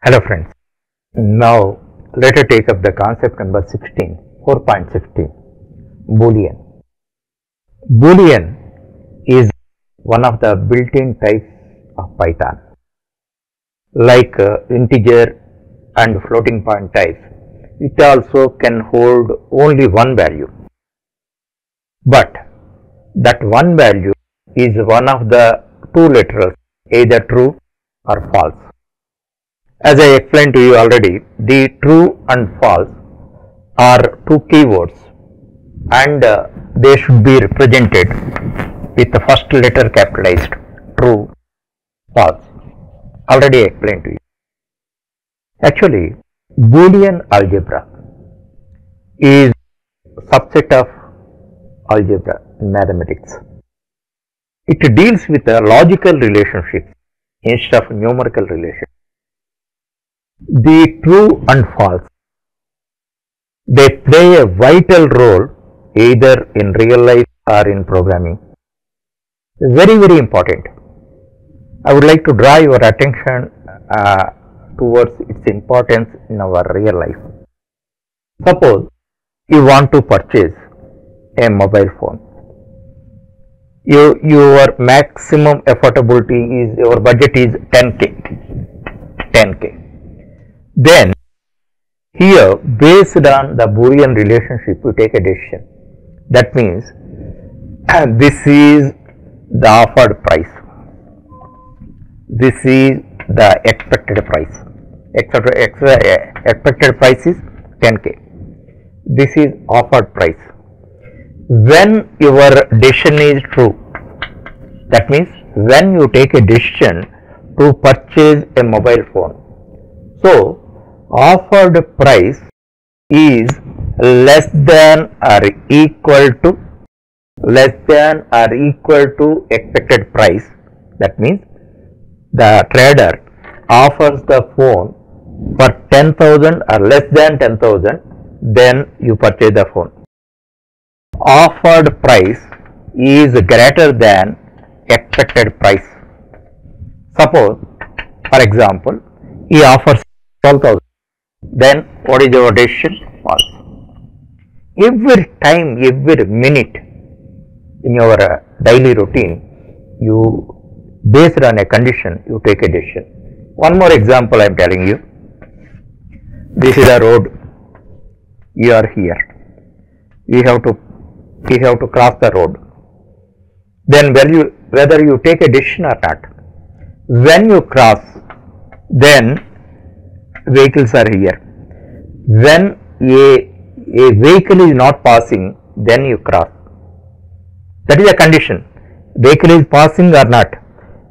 Hello friends, now let us take up the concept number 16, 4.16, Boolean. Boolean is one of the built-in types of Python. Like integer and floating point types, it also can hold only one value. But that one value is one of the two literals, either true or false. As I explained to you already, the true and false are two keywords and they should be represented with the first letter capitalized, true, false. Already explained to you. Actually, Boolean algebra is a subset of algebra in mathematics. It deals with a logical relationship instead of numerical relationship. The true and false, they play a vital role either in real life or in programming. Very, very important. I would like to draw your attention towards its importance in our real life. Suppose you want to purchase a mobile phone. Your maximum affordability is, your budget is 10k. Then here, based on the Boolean relationship, you take a decision. That means this is the offered price. This is the expected price. Expected price is 10k. This is offered price. When your decision is true, that means when you take a decision to purchase a mobile phone, so offered price is less than or equal to expected price. That means the trader offers the phone for 10,000 or less than 10,000, then you purchase the phone. Offered price is greater than expected price. Suppose, for example, he offers 12,000. Then what is your decision? False. Every time, every minute in your daily routine, you, based on a condition, you take a decision. One more example I am telling you. This is a road. You are here. We have to cross the road. Then whether you take a decision or not. When you cross, then vehicles are here. When a vehicle is not passing, then you cross. That is a condition. Vehicle is passing or not.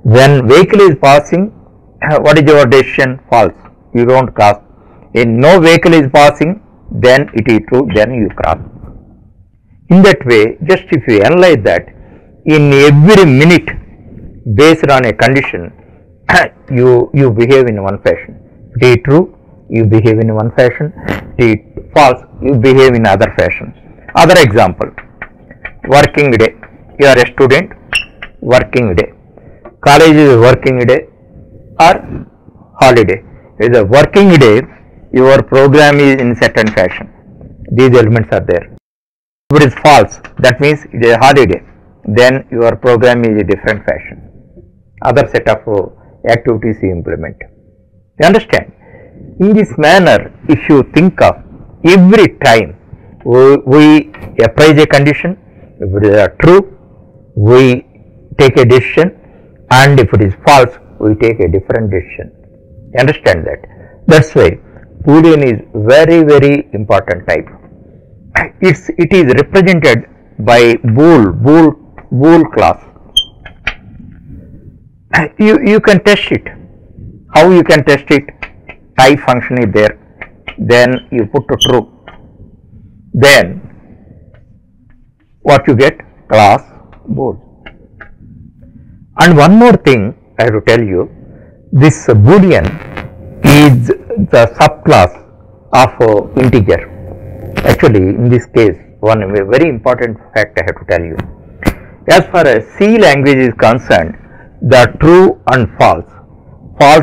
When vehicle is passing, what is your decision? False. You don't cross. If no vehicle is passing, then it is true, then you cross. In that way, just if you analyze that, in every minute, based on a condition, you behave in one fashion. If it is true, you behave in one fashion. If it is false, you behave in other fashion. Other example, working day. You are a student, working day. College is working day or holiday. It is a working day, your program is in certain fashion. These elements are there. If it is false, that means it is a holiday. Then your program is a different fashion. Other set of activities you implement. You understand? In this manner, if you think of every time we apply a condition, if it is true, we take a decision, and if it is false, we take a different decision. You understand that? That's why Boolean is very, very important type. It is represented by bool class. You can test it. How you can test it? Type function is there. Then you put to true. Then what you get? Class bool. And one more thing I have to tell you. This Boolean is the subclass of integer. Actually, in this case, one very important fact I have to tell you. As far as C language is concerned, the true and false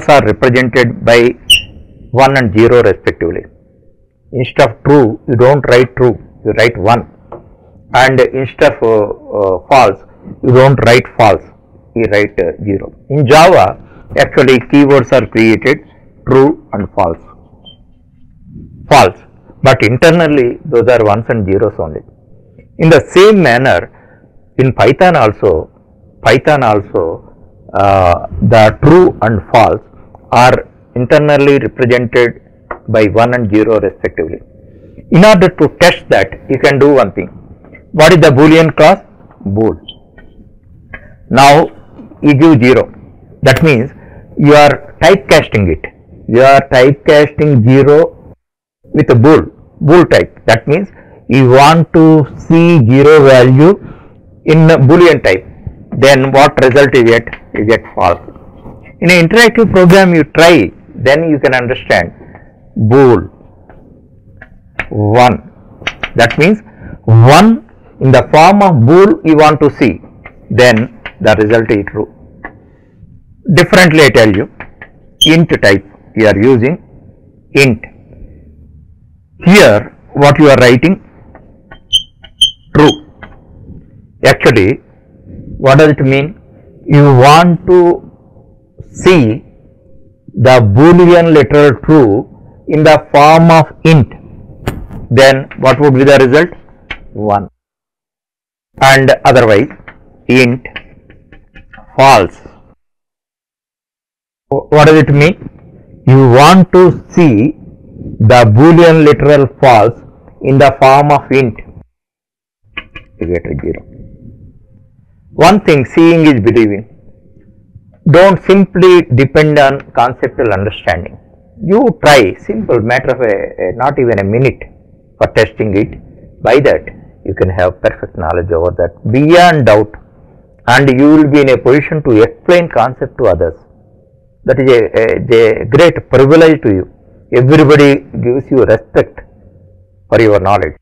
are represented by 1 and 0 respectively. Instead of true, you don't write true, you write 1, and instead of false, you don't write false, you write 0. In Java, actually keywords are created true and false, but internally those are 1s and 0s only. In the same manner, in Python also, the true and false are internally represented by 1 and 0 respectively. In order to test that, you can do one thing. What is the Boolean class? Bool. Now you give 0. That means you are typecasting it. You are typecasting 0 with a bool type. That means you want to see 0 value in a Boolean type. Then what result you get? You get false. In an interactive program you try, then you can understand bool 1. That means 1 in the form of bool you want to see, then the result is true. Differently I tell you, int type you are using int. Here what you are writing? True. Actually, what does it mean? You want to see the Boolean literal true in the form of int, then what would be the result? 1. And otherwise int false. What does it mean? You want to see the Boolean literal false in the form of int, you get a 0. One thing, seeing is believing. Don't simply depend on conceptual understanding. You try, simple matter of not even a minute for testing it. By that you can have perfect knowledge over that beyond doubt, and you will be in a position to explain concept to others. That is a great privilege to you. Everybody gives you respect for your knowledge.